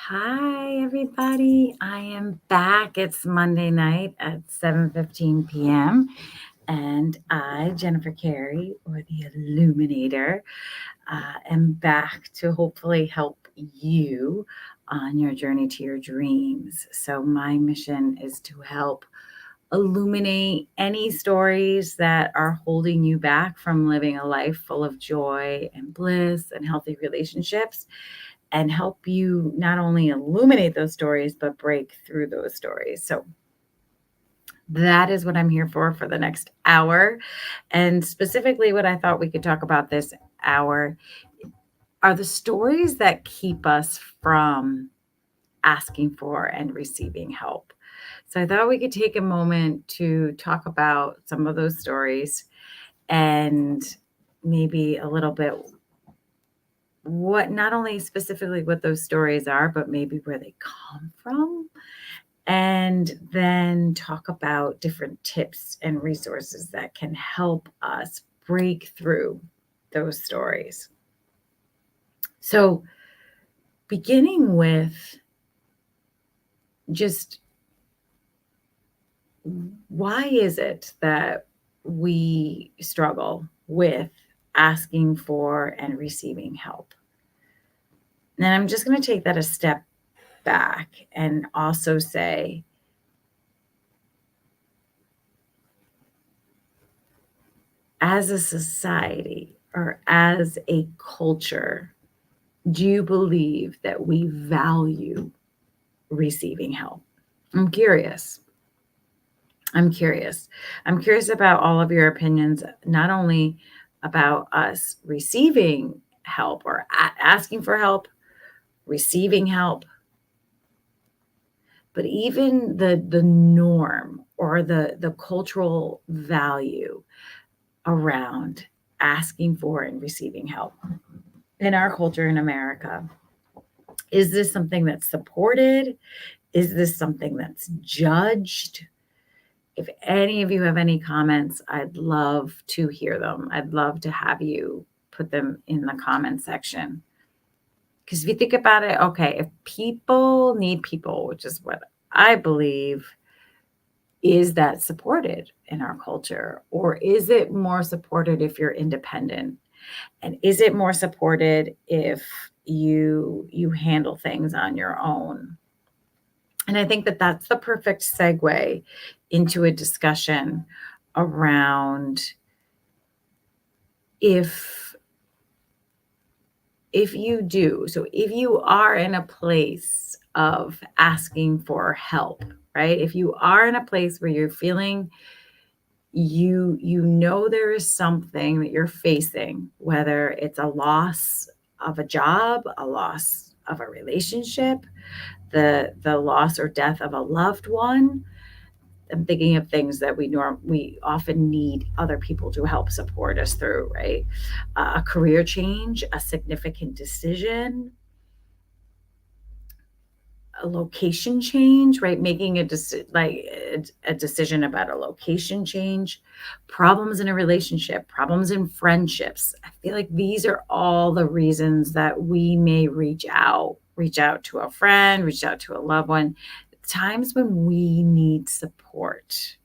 Hi, everybody. I am back. It's Monday night at 7:15 p.m. And I, Jennifer Carey, or the Illuminator, am back to hopefully help you on your journey to your dreams. So, my mission is to help illuminate any stories that are holding you back from living a life full of joy and bliss and healthy relationships and help you not only illuminate those stories, but break through those stories. So that is what I'm here for the next hour. And specifically, what I thought we could talk about this hour are the stories that keep us from asking for and receiving help. So I thought we could take a moment to talk about some of those stories and maybe a little bit what not only specifically what those stories are, but maybe where they come from. And then talk about different tips and resources that can help us break through those stories. So, beginning with just why is it that we struggle with asking for and receiving help? And I'm just going to take that a step back and also say, as a society or as a culture, do you believe that we value receiving help? I'm curious. I'm curious. I'm curious about all of your opinions, not only about us receiving help or asking for help, receiving help, but even the norm or the cultural value around asking for and receiving help in our culture in America. Is this something that's supported? Is this something that's judged? If any of you have any comments, I'd love to hear them. I'd love to have you put them in the comment section. Because if you think about it, okay, if people need people, which is what I believe, is that supported in our culture? Or is it more supported if you're independent? And is it more supported if you handle things on your own? And I think that that's the perfect segue into a discussion around if you do. So if you are in a place of asking for help, right? If you are in a place where you're feeling you know there is something that you're facing, whether it's a loss of a job, a loss of a relationship, the loss or death of a loved one. I'm thinking of things that we often need other people to help support us through, right? A career change, a significant decision, a location change, right? Making a decision about a location change, problems in a relationship, problems in friendships. I feel like these are all the reasons that we may reach out to a friend, reach out to a loved one, times when we need support.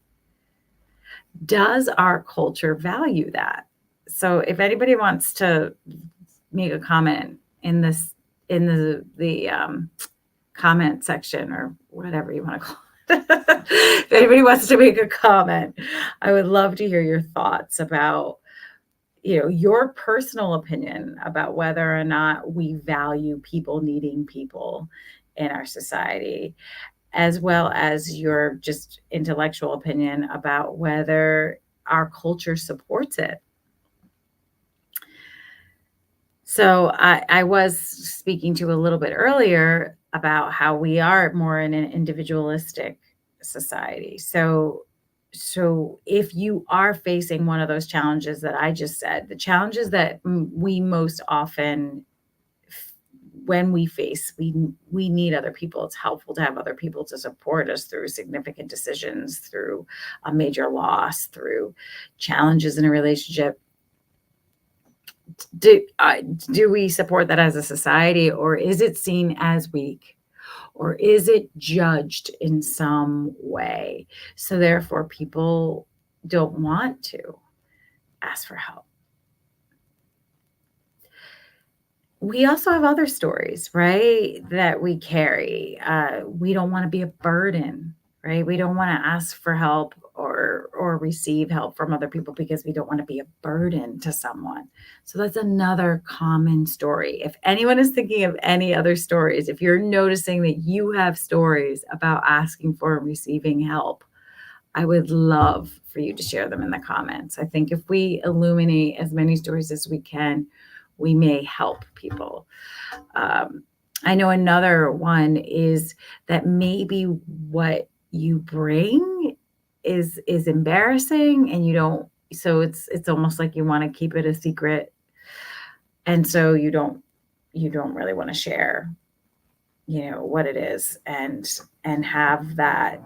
Does our culture value that? So if anybody wants to make a comment in the comment section or whatever you want to call it. If anybody wants to make a comment, I would love to hear your thoughts about, your personal opinion about whether or not we value people needing people in our society, as well as your just intellectual opinion about whether our culture supports it. So I was speaking to a little bit earlier about how we are more in an individualistic society. So if you are facing one of those challenges that I just said, the challenges that we most often when we face, we need other people. It's helpful to have other people to support us through significant decisions, through a major loss, through challenges in a relationship. Do we support that as a society, or is it seen as weak, or is it judged in some way? So therefore, people don't want to ask for help. We also have other stories, right, that we carry. We don't want to be a burden, right? We don't want to ask for help or receive help from other people because we don't want to be a burden to someone. So that's another common story. If anyone is thinking of any other stories, if you're noticing that you have stories about asking for and receiving help, I would love for you to share them in the comments. I think if we illuminate as many stories as we can, we may help people. Um, I know another one is that maybe what you bring is embarrassing and you don't, so it's almost like you want to keep it a secret, and so you don't really want to share, what it is, and have that,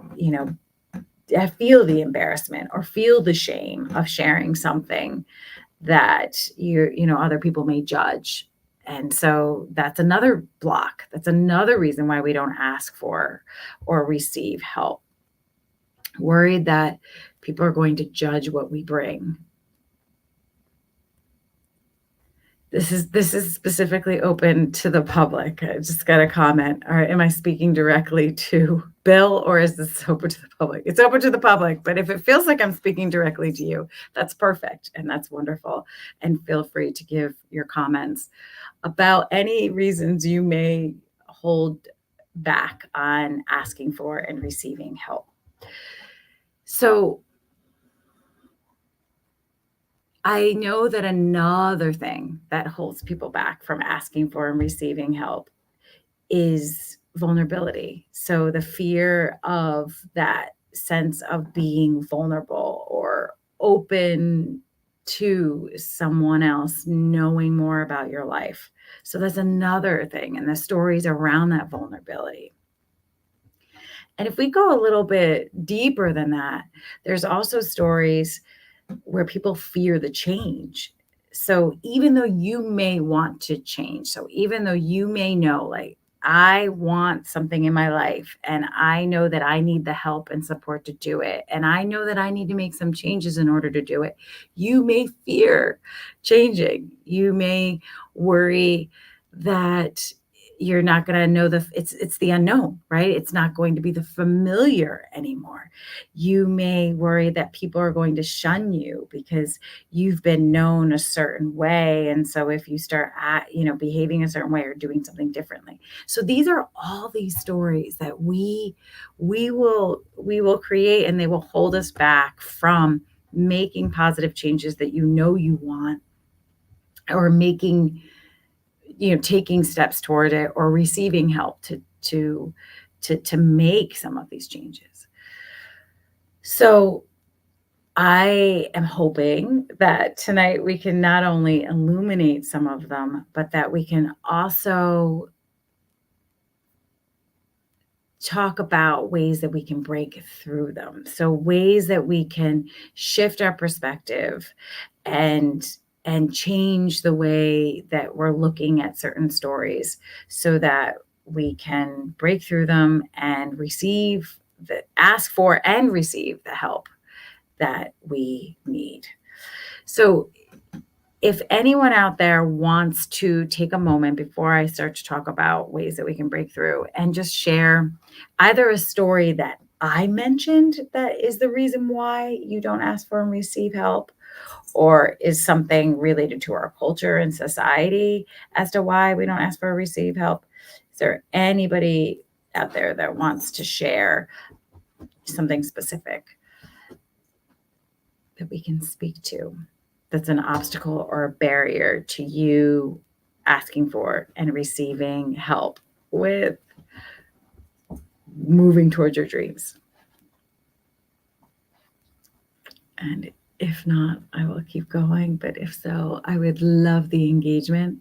feel the embarrassment or feel the shame of sharing something that other people may judge. And so that's another block. That's another reason why we don't ask for or receive help. Worried that people are going to judge what we bring. This is specifically open to the public. I just got a comment. All right, am I speaking directly to Bill, or is this open to the public? It's open to the public, but if it feels like I'm speaking directly to you, that's perfect and that's wonderful. And feel free to give your comments about any reasons you may hold back on asking for and receiving help. So I know that another thing that holds people back from asking for and receiving help is vulnerability. So the fear of that sense of being vulnerable or open to someone else knowing more about your life. So that's another thing. And the stories around that vulnerability. And if we go a little bit deeper than that, there's also stories where people fear the change. So even though you may want to change, so even though you may know, like, I want something in my life and I know that I need the help and support to do it, and I know that I need to make some changes in order to do it, you may fear changing. You may worry that you're not going to know it's the unknown, right? It's not going to be the familiar anymore. You may worry that people are going to shun you because you've been known a certain way, and so if you start behaving a certain way or doing something differently. So these are all these stories that we will create, and they will hold us back from making positive changes that you want, or taking steps toward it, or receiving help to make some of these changes. So I am hoping that tonight we can not only illuminate some of them, but that we can also talk about ways that we can break through them. So ways that we can shift our perspective and change the way that we're looking at certain stories, so that we can break through them and ask for and receive the help that we need. So if anyone out there wants to take a moment before I start to talk about ways that we can break through and just share either a story that I mentioned that is the reason why you don't ask for and receive help, or is something related to our culture and society as to why we don't ask for or receive help, is there anybody out there that wants to share something specific that we can speak to that's an obstacle or a barrier to you asking for and receiving help with moving towards your dreams? And if not, I will keep going. But if so, I would love the engagement.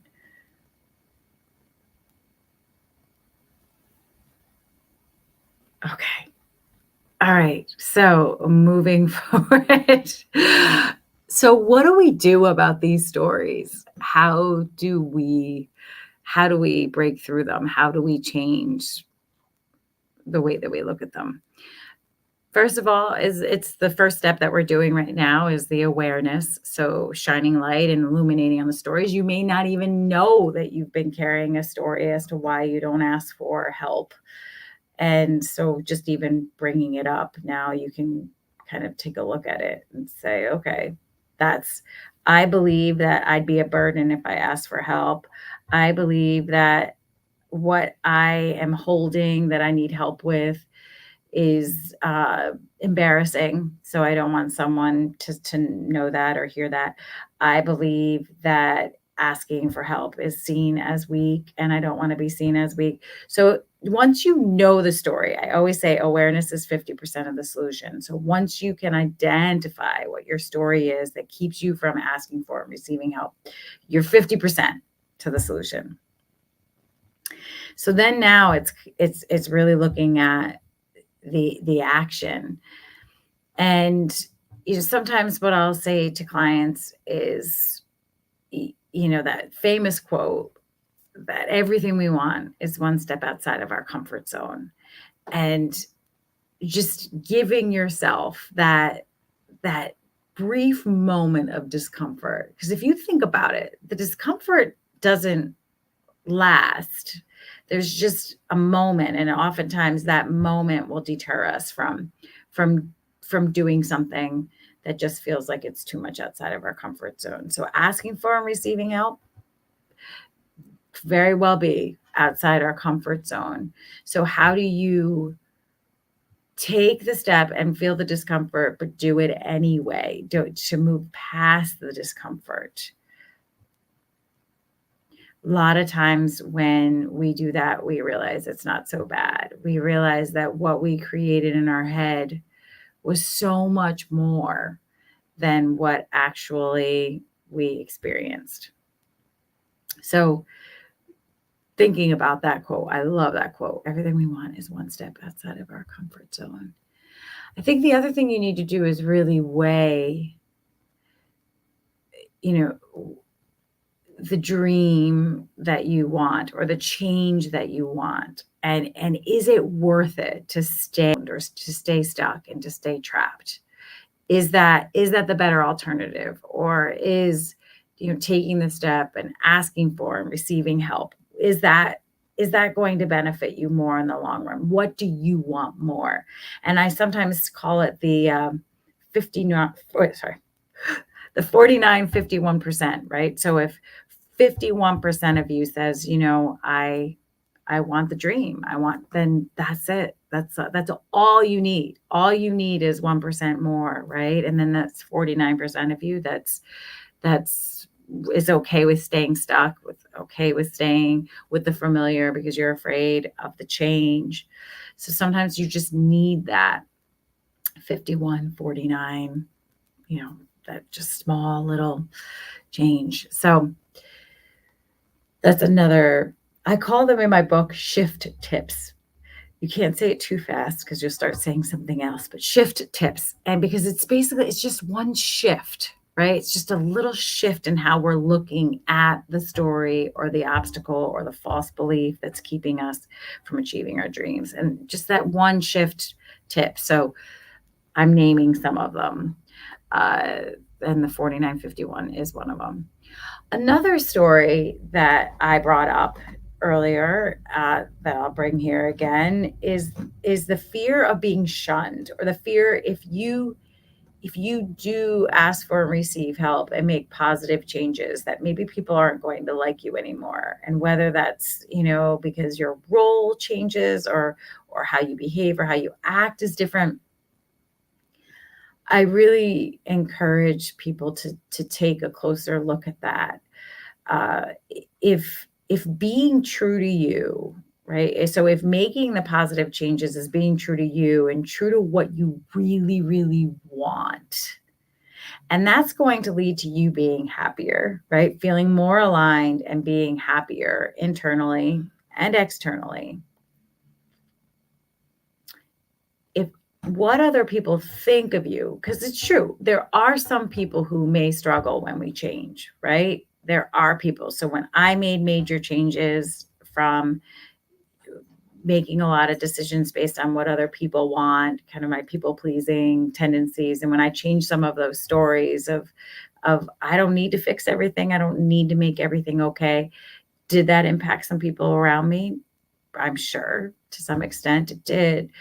Okay. All right. So moving forward. So what do we do about these stories? How do we break through them? How do we change the way that we look at them. First of all, is it's the first step that we're doing right now is the awareness. So shining light and illuminating on the stories. You may not even know that you've been carrying a story as to why you don't ask for help. And so just even bringing it up now, you can kind of take a look at it and say, okay, that's, I believe that I'd be a burden if I asked for help. I believe that what I am holding that I need help with is embarrassing. So I don't want someone to know that or hear that. I believe that asking for help is seen as weak, and I don't want to be seen as weak. So once you know the story, I always say awareness is 50% of the solution. So once you can identify what your story is that keeps you from asking for and receiving help, you're 50% to the solution. So then now it's really looking at the action. And sometimes what I'll say to clients is, that famous quote that everything we want is one step outside of our comfort zone. And just giving yourself that brief moment of discomfort. Because if you think about it, the discomfort doesn't last. There's just a moment, and oftentimes that moment will deter us from from doing something that just feels like it's too much outside of our comfort zone. So asking for and receiving help very well be outside our comfort zone. So how do you take the step and feel the discomfort but do it anyway, to move past the discomfort? A lot of times when we do that, we realize it's not so bad. We realize that what we created in our head was so much more than what actually we experienced. So thinking about that quote, I love that quote. Everything we want is one step outside of our comfort zone. I think the other thing you need to do is really weigh, the dream that you want or the change that you want, and is it worth it to stay stuck and to stay trapped? Is that the better alternative, or is taking the step and asking for and receiving help, is that going to benefit you more in the long run? What do you want more? And I sometimes call it the 49-51%, right? So if 51% of you says, I want the dream, then that's it. That's all you need. All you need is 1% more, right? And then that's 49% of you that's is okay with staying stuck, okay with staying with the familiar because you're afraid of the change. So sometimes you just need that 51-49, that just small little change. So that's another, I call them in my book shift tips. You can't say it too fast because you'll start saying something else, but shift tips. And because it's just one shift, right? It's just a little shift in how we're looking at the story or the obstacle or the false belief that's keeping us from achieving our dreams. And just that one shift tip. So I'm naming some of them. And the 49-51 is one of them. Another story that I brought up earlier, that I'll bring here again, is the fear of being shunned, or the fear if you do ask for and receive help and make positive changes, that maybe people aren't going to like you anymore. And whether that's because your role changes, or how you behave or how you act is different. I really encourage people to take a closer look at that. Uh, if being true to you, right? So if making the positive changes is being true to you and true to what you really, really want, and that's going to lead to you being happier, right? Feeling more aligned and being happier internally and externally. If what other people think of you, because it's true, there are some people who may struggle when we change, right? There are people. So when I made major changes from making a lot of decisions based on what other people want, kind of my people pleasing tendencies. And when I changed some of those stories of I don't need to fix everything, I don't need to make everything okay. Did that impact some people around me? I'm sure to some extent it did.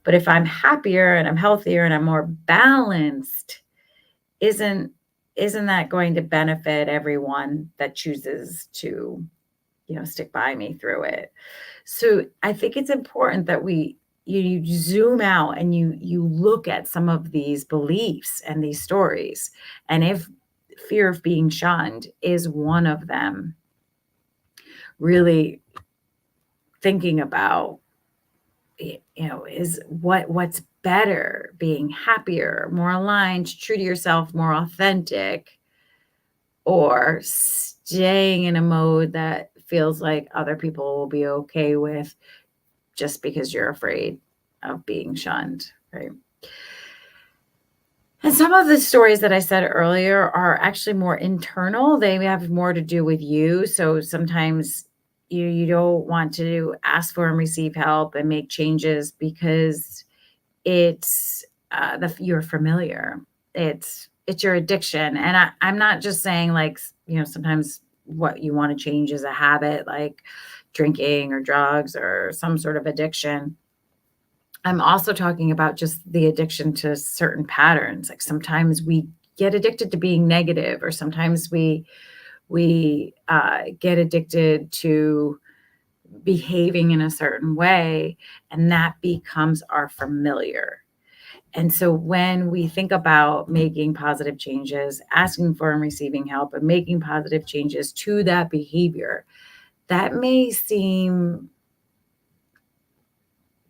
But if I'm happier and I'm healthier and I'm more balanced, isn't isn't that going to benefit everyone that chooses to, stick by me through it? So I think it's important that you zoom out and you look at some of these beliefs and these stories. And if fear of being shunned is one of them, really thinking about, is what's better, being happier, more aligned, true to yourself, more authentic, or staying in a mode that feels like other people will be okay with just because you're afraid of being shunned, right? And some of the stories that I said earlier are actually more internal. They have more to do with you. So sometimes you don't want to ask for and receive help and make changes because it's you're familiar. It's your addiction, and I'm not just saying like sometimes what you want to change is a habit like drinking or drugs or some sort of addiction. I'm also talking about just the addiction to certain patterns. Like sometimes we get addicted to being negative, or sometimes we get addicted to behaving in a certain way, and that becomes our familiar. And so when we think about making positive changes, asking for and receiving help, and making positive changes to that behavior, that may seem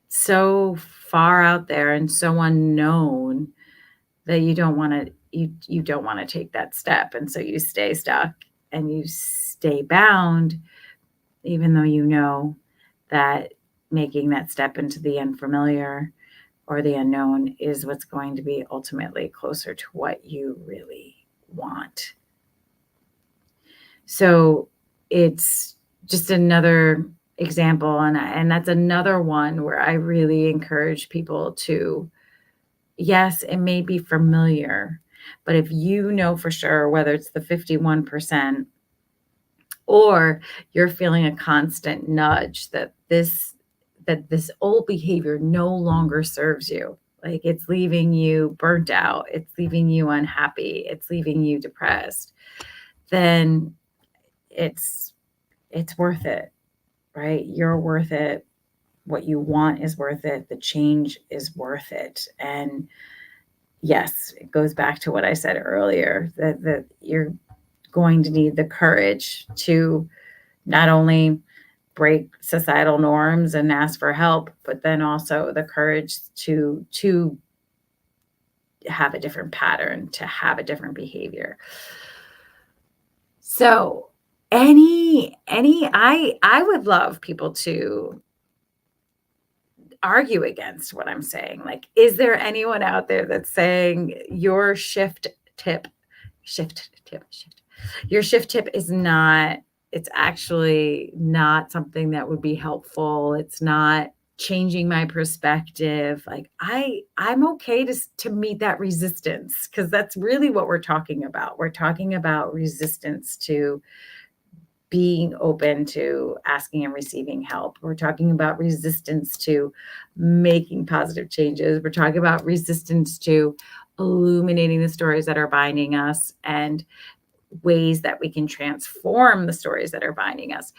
so far out there and so unknown that you don't want to take that step. And so you stay stuck and you stay bound, even though you know that making that step into the unfamiliar or the unknown is what's going to be ultimately closer to what you really want. So it's just another example. And that's another one where I really encourage people to, yes, it may be familiar, but if you know for sure, whether it's the 51% or you're feeling a constant nudge that this old behavior no longer serves you, like it's leaving you burnt out, it's leaving you unhappy, it's leaving you depressed, then it's worth it, right? You're worth it. What you want is worth it. The change is worth it. And yes, it goes back to what I said earlier, that you're going to need the courage to not only break societal norms and ask for help, but then also the courage to have a different pattern, to have a different behavior. So I would love people to argue against what I'm saying. Like, is there anyone out there that's saying your your shift tip is not, it's actually not something that would be helpful. It's not changing my perspective. Like I'm okay to meet that resistance, because that's really what we're talking about. We're talking about resistance to being open to asking and receiving help. We're talking about resistance to making positive changes. We're talking about resistance to illuminating the stories that are binding us and ways that we can transform the stories that are binding us.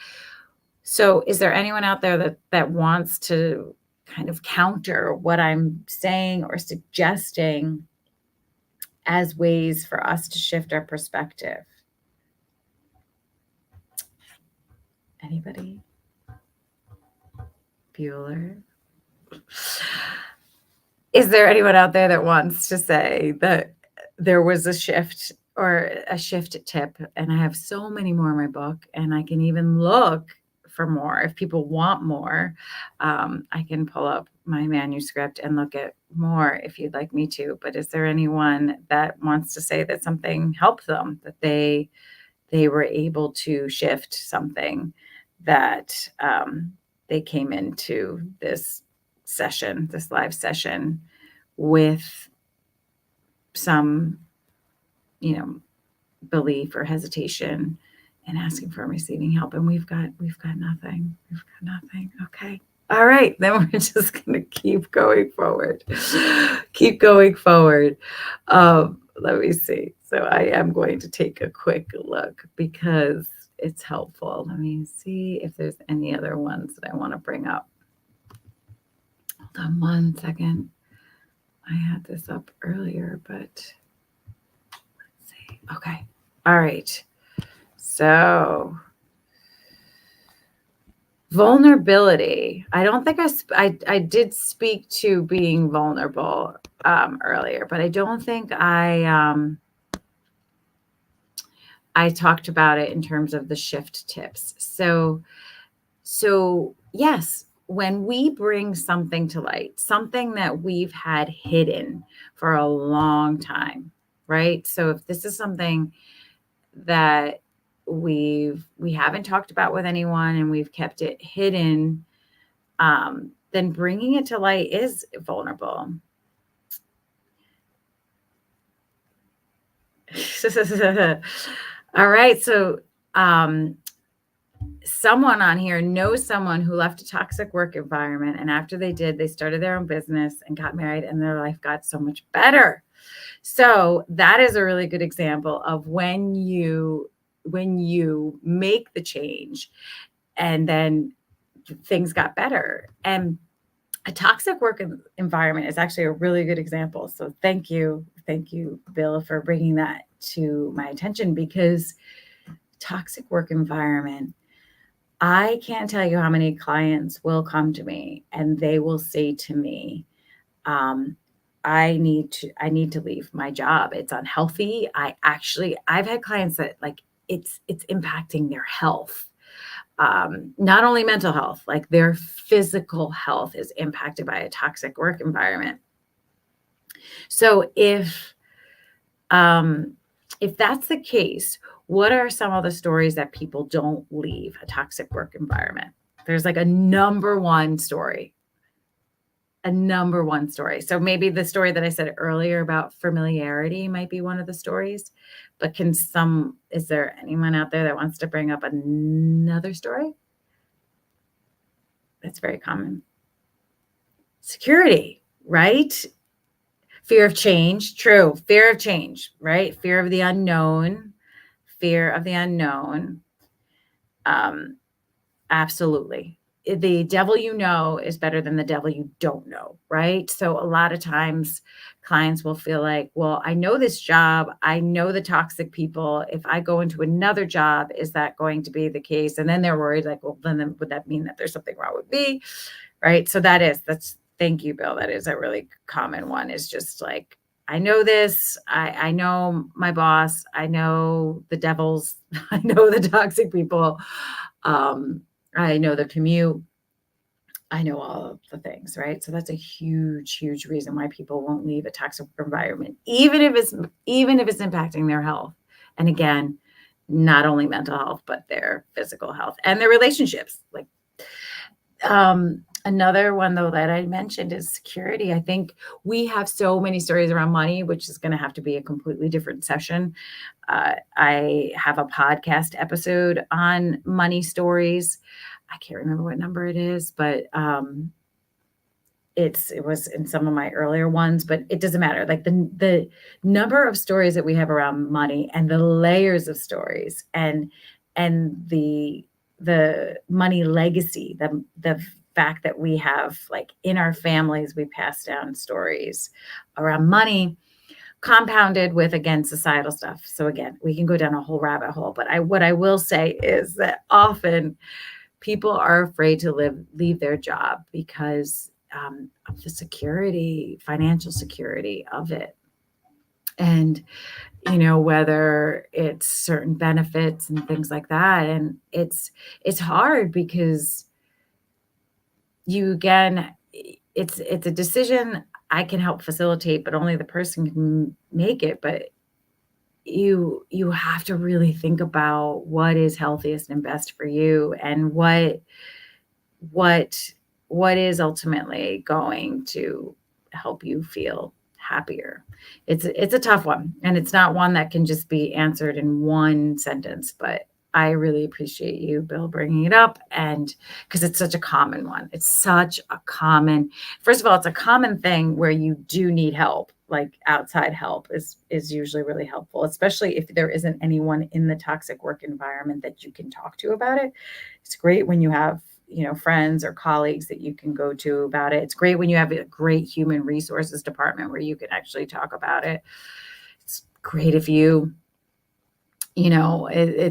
So is there anyone out there that wants to kind of counter what I'm saying or suggesting as ways for us to shift our perspective? Anybody? Bueller? Is there anyone out there that wants to say that there was a shift or a shift tip? And I have so many more in my book, and I can even look for more. If people want more, I can pull up my manuscript and look at more if you'd like me to. But is there anyone that wants to say that something helped them, that they were able to shift something that they came into this live session with some, belief or hesitation and asking for and receiving help. And we've got nothing. We've got nothing. Okay. All right. Then we're just going to keep going forward. Keep going forward. Let me see. So I am going to take a quick look because it's helpful. Let me see if there's any other ones that I want to bring up. Hold on one second. I had this up earlier, but let's see. Okay. All right. So vulnerability. I don't think I did speak to being vulnerable earlier, but I don't think I talked about it in terms of the shift tips. So yes, when we bring something to light, something that we've had hidden for a long time, right? So if this is something that we haven't talked about with anyone and we've kept it hidden, then bringing it to light is vulnerable. All right. So someone on here knows someone who left a toxic work environment, and after they did, they started their own business and got married, and their life got so much better. So that is a really good example of when you make the change and then things got better. And a toxic work environment is actually a really good example. So thank you, Bill, for bringing that to my attention, because toxic work environment, I can't tell you how many clients will come to me and they will say to me, I need to leave my job. It's unhealthy. I've had clients that like it's impacting their health. Not only mental health, like their physical health is impacted by a toxic work environment. So if that's the case, what are some of the stories that people don't leave a toxic work environment? There's like a number one story. So maybe the story that I said earlier about familiarity might be one of the stories, but is there anyone out there that wants to bring up another story? That's very common. Security, right? Fear of change. True. Fear of change, right? Fear of the unknown. Absolutely. The devil you know is better than the devil you don't know, right? So a lot of times clients will feel like, well, I know this job. I know the toxic people. If I go into another job, is that going to be the case? And then they're worried like, well, then would that mean that there's something wrong with me? Right? So thank you, Bill. That is a really common one, is just like, I know this. I know my boss. I know the devils. I know the toxic people. I know the commute. I know all of the things, right? So that's a huge, huge reason why people won't leave a toxic environment, even if it's impacting their health. And again, not only mental health, but their physical health and their relationships. Like, another one though that I mentioned is security. I think we have so many stories around money, which is going to have to be a completely different session. I have a podcast episode on money stories. I can't remember what number it is, but it was in some of my earlier ones, but it doesn't matter. Like the number of stories that we have around money and the layers of stories and the money legacy, the fact that we have, like in our families, we pass down stories around money, compounded with, again, societal stuff. So again, we can go down a whole rabbit hole, but what I will say is that often people are afraid to leave their job because of the security, financial security of it. And, whether it's certain benefits and things like that. And it's hard because it's a decision I can help facilitate, but only the person can make it. But you have to really think about what is healthiest and best for you and what what is ultimately going to help you feel happier? It's a tough one, and it's not one that can just be answered in one sentence, but I really appreciate you, Bill, bringing it up, and because it's such a common one. It's such a common, first of all, it's a common thing where you do need help. Like outside help is usually really helpful, especially if there isn't anyone in the toxic work environment that you can talk to about it. It's great when you have, friends or colleagues that you can go to about it. It's great when you have a great human resources department where you can actually talk about it. It's great if it's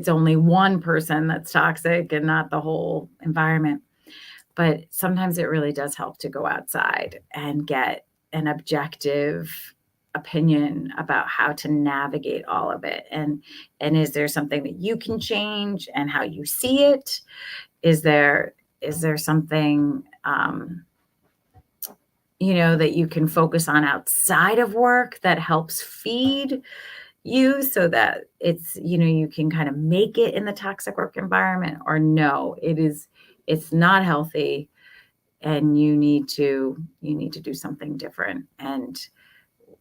only one person that's toxic and not the whole environment. But sometimes it really does help to go outside and get an objective opinion about how to navigate all of it. And is there something that you can change and how you see it? Is there something that you can focus on outside of work that helps feed you so that you can kind of make it in the toxic work environment? Or no, it's not healthy, and you need to do something different. And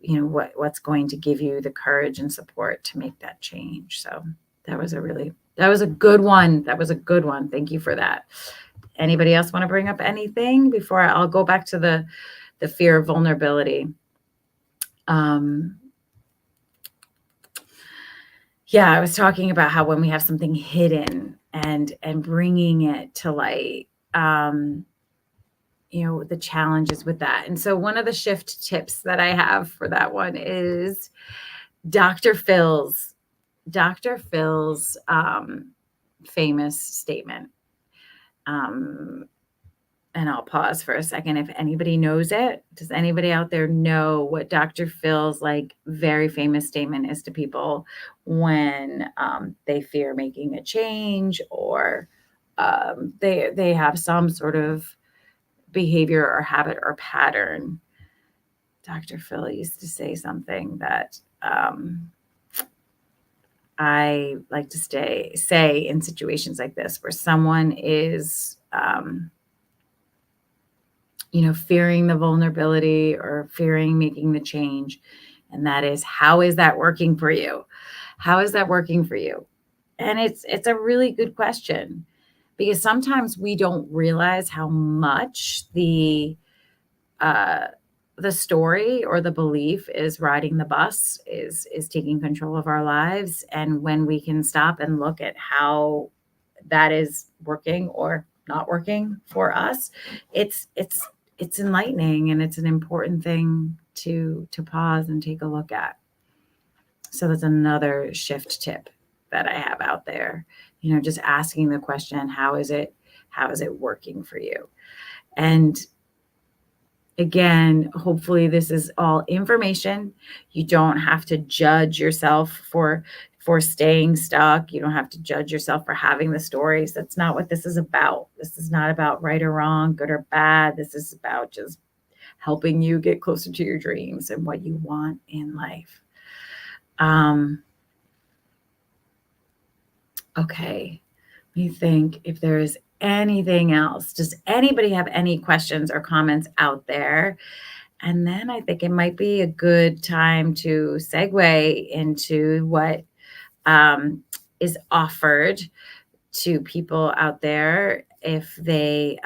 what's going to give you the courage and support to make that change. So that was a good one. Thank you for that. Anybody else want to bring up anything before I'll go back to the fear of vulnerability? Yeah, I was talking about how when we have something hidden and bringing it to light, the challenges with that. And so one of the shift tips that I have for that one is Dr. Phil's famous statement. And I'll pause for a second. If anybody knows it, does anybody out there know what Dr. Phil's very famous statement is to people when they fear making a change, or they have some sort of behavior or habit or pattern? Dr. Phil used to say something that I like to say in situations like this, where someone is fearing the vulnerability or fearing making the change. And that is, how is that working for you? How is that working for you? And it's a really good question, because sometimes we don't realize how much the story or the belief is riding the bus, is taking control of our lives. And when we can stop and look at how that is working or not working for us, it's enlightening, and it's an important thing to pause and take a look at. So that's another shift tip that I have out there. Just asking the question, how is it working for you? And again, hopefully this is all information. You don't have to judge yourself for staying stuck. You don't have to judge yourself for having the stories. That's not what this is about. This is not about right or wrong, good or bad. This is about just helping you get closer to your dreams and what you want in life. Okay. Let me think if there is anything else. Does anybody have any questions or comments out there? And then I think it might be a good time to segue into what is offered to people out there if they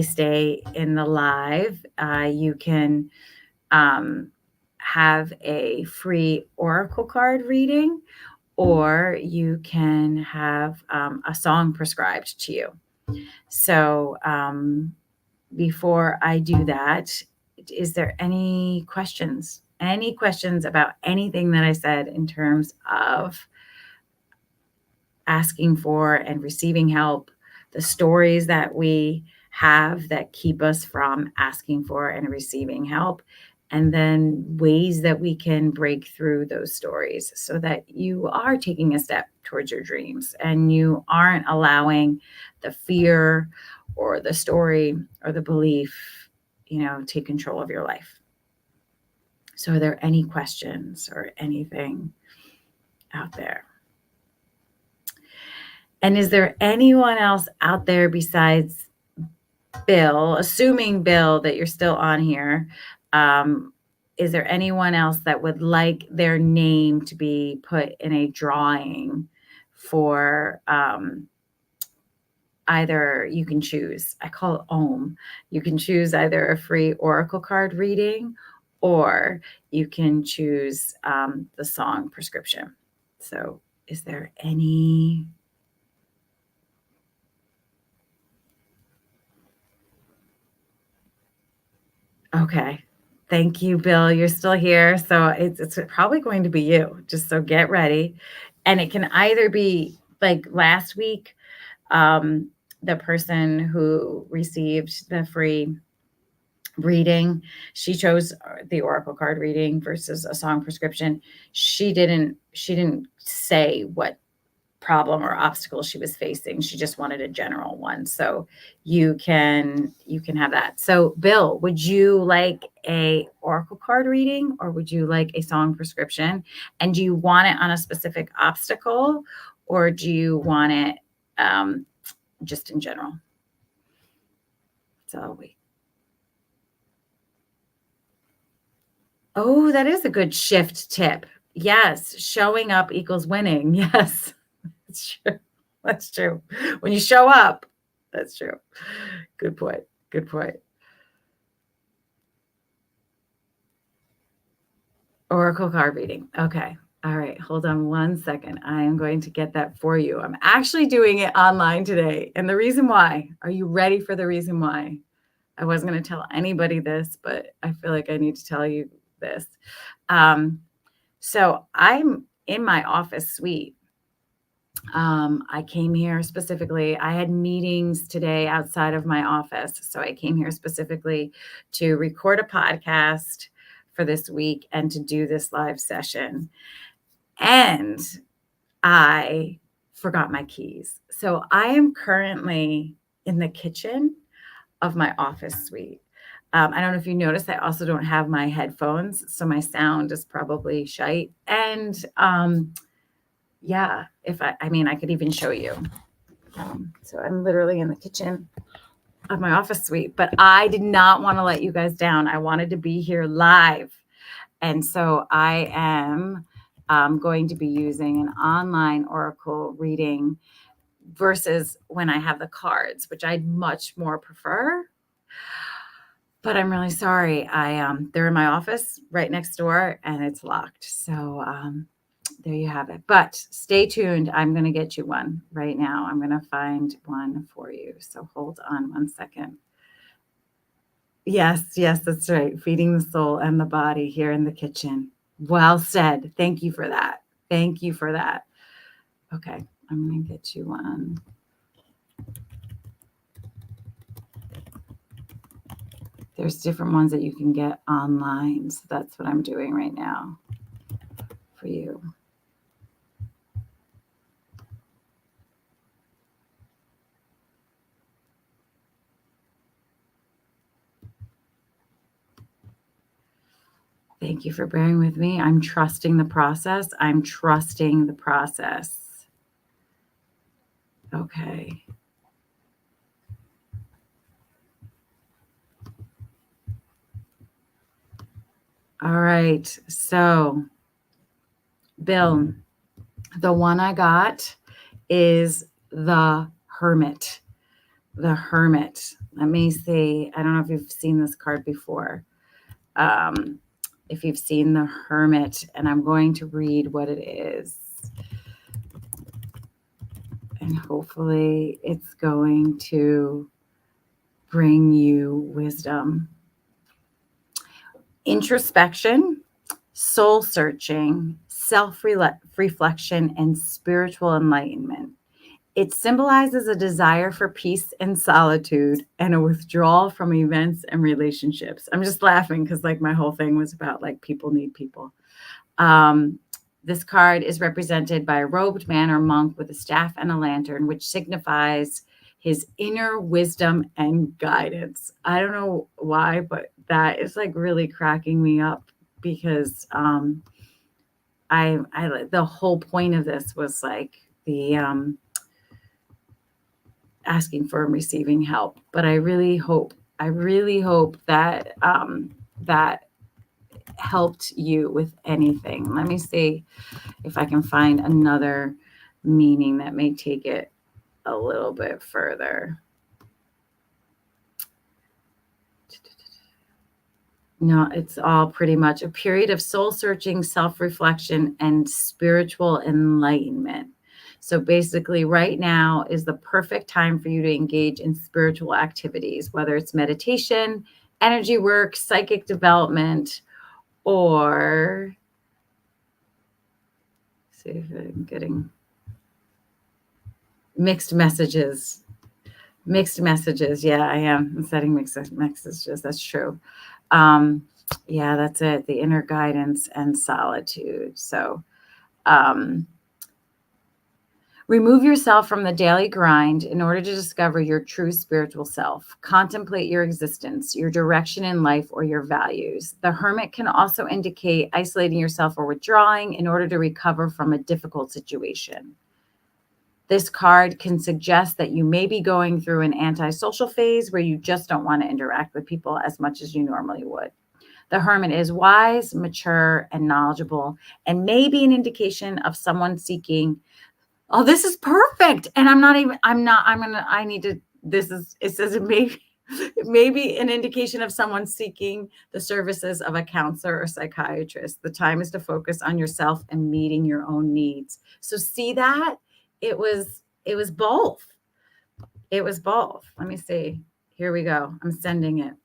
stay in the live. You can have a free oracle card reading, or you can have a song prescribed to you. So before I do that, is there any questions? Any questions about anything that I said in terms of asking for and receiving help, the stories that we have that keep us from asking for and receiving help, and then ways that we can break through those stories so that you are taking a step towards your dreams and you aren't allowing the fear or the story or the belief, take control of your life. So are there any questions or anything out there? And is there anyone else out there besides Bill, assuming Bill that you're still on here, um, is there anyone else that would like their name to be put in a drawing for either you can choose, I call it Ohm. You can choose either a free oracle card reading or you can choose the song prescription. So, is there any? Okay. Thank you, Bill. You're still here. So it's probably going to be you. Just so get ready. And it can either be like last week, um, the person who received the free reading, she chose the oracle card reading versus a song prescription. She didn't say what problem or obstacle she was facing. She just wanted a general one. So you can have that. So Bill, would you like a oracle card reading or would you like a song prescription? And do you want it on a specific obstacle or do you want it just in general? So wait. Oh, that is a good shift tip. Yes, showing up equals winning. Yes, that's true. That's true. When you show up, that's true. Good point. Good point. Oracle card reading. Okay. All right. Hold on one second. I am going to get that for you. I'm actually doing it online today. And the reason why, are you ready for the reason why? I wasn't going to tell anybody this, but I feel like I need to tell you this. So I'm in my office suite. I came here specifically. I had meetings today outside of my office. So I came here specifically to record a podcast for this week and to do this live session. And I forgot my keys. So I am currently in the kitchen of my office suite. I don't know if you noticed, I also don't have my headphones. So my sound is probably shite. And yeah, I could even show you. So I'm literally in the kitchen of my office suite, but I did not want to let you guys down. I wanted to be here live. And so I am going to be using an online oracle reading versus when I have the cards, which I'd much more prefer. But I'm really sorry. They're in my office right next door and it's locked. So there you have it. But stay tuned. I'm going to get you one right now. I'm going to find one for you. So hold on one second. Yes, yes, that's right. Feeding the soul and the body here in the kitchen. Well said. Thank you for that. Thank you for that. Okay, I'm going to get you one. There's different ones that you can get online. So that's what I'm doing right now for you. Thank you for bearing with me. I'm trusting the process. I'm trusting the process. Okay. All right. So, Bill, the one I got is the Hermit. The Hermit. Let me see. I don't know if you've seen this card before. If you've seen the Hermit, and I'm going to read what it is. And hopefully it's going to bring you wisdom. Introspection, soul searching, self reflection, and spiritual enlightenment. It symbolizes a desire for peace and solitude and a withdrawal from events and relationships. I'm just laughing because like my whole thing was about like people need people. This card is represented by a robed man or monk with a staff and a lantern, which signifies his inner wisdom and guidance. I don't know why, but that is like really cracking me up because I the whole point of this was like the asking for and receiving help. But I really hope that that helped you with anything. Let me see if I can find another meaning that may take it a little bit further. No, it's all pretty much a period of soul searching, self reflection, and spiritual enlightenment. So basically, right now is the perfect time for you to engage in spiritual activities, whether it's meditation, energy work, psychic development, or see if I'm getting mixed messages. Mixed messages. Yeah, I am. I'm setting mixed messages. That's true. Yeah, that's it. The inner guidance and solitude. So, um, remove yourself from the daily grind in order to discover your true spiritual self. Contemplate your existence, your direction in life, or your values. The hermit can also indicate isolating yourself or withdrawing in order to recover from a difficult situation. This card can suggest that you may be going through an antisocial phase where you just don't want to interact with people as much as you normally would. The hermit is wise, mature, and knowledgeable, and may be an indication of someone seeking. Oh, this is perfect. And it says it may be an indication of someone seeking the services of a counselor or psychiatrist. The time is to focus on yourself and meeting your own needs. So see that? It was both. It was both. Let me see. Here we go. I'm sending it.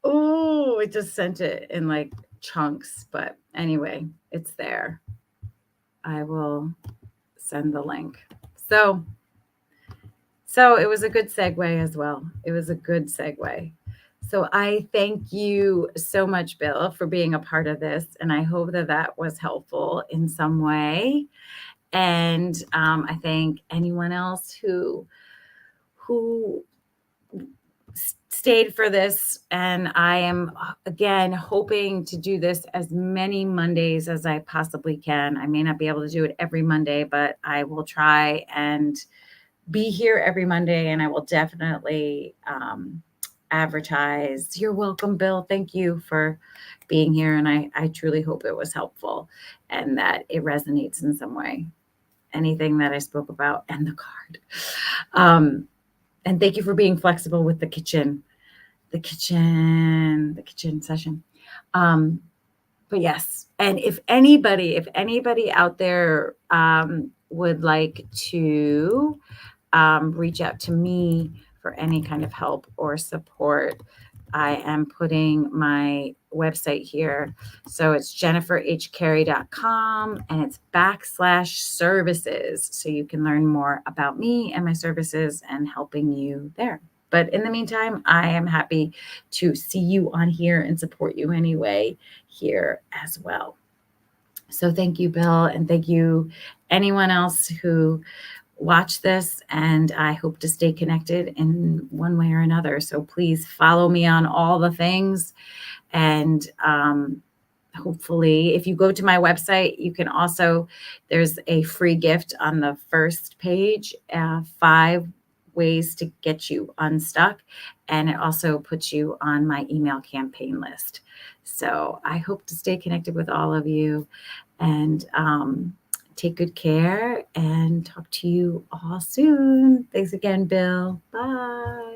Oh, it just sent it in like chunks. But anyway, it's there. I will send the link. So it was a good segue as well. It was a good segue. So I thank you so much, Bill, for being a part of this. And I hope that was helpful in some way. And I thank anyone else who stayed for this. And I am, again, hoping to do this as many Mondays as I possibly can. I may not be able to do it every Monday, but I will try and be here every Monday, and I will definitely advertise. You're welcome, Bill. Thank you for being here. And I truly hope it was helpful and that it resonates in some way. Anything that I spoke about and the card. And thank you for being flexible with the kitchen session. But yes, and if anybody out there would like to reach out to me for any kind of help or support, I am putting my website here. So it's jenniferhcarey.com and it's /services. So you can learn more about me and my services and helping you there. But in the meantime, I am happy to see you on here and support you anyway here as well. So thank you, Bill, and thank you anyone else who watched this, and I hope to stay connected in one way or another. So please follow me on all the things, and hopefully if you go to my website, you can also, there's a free gift on the first page, 5 ways to get you unstuck, and it also puts you on my email campaign list. So I hope to stay connected with all of you, and take good care, and talk to you all soon. Thanks again, Bill. Bye.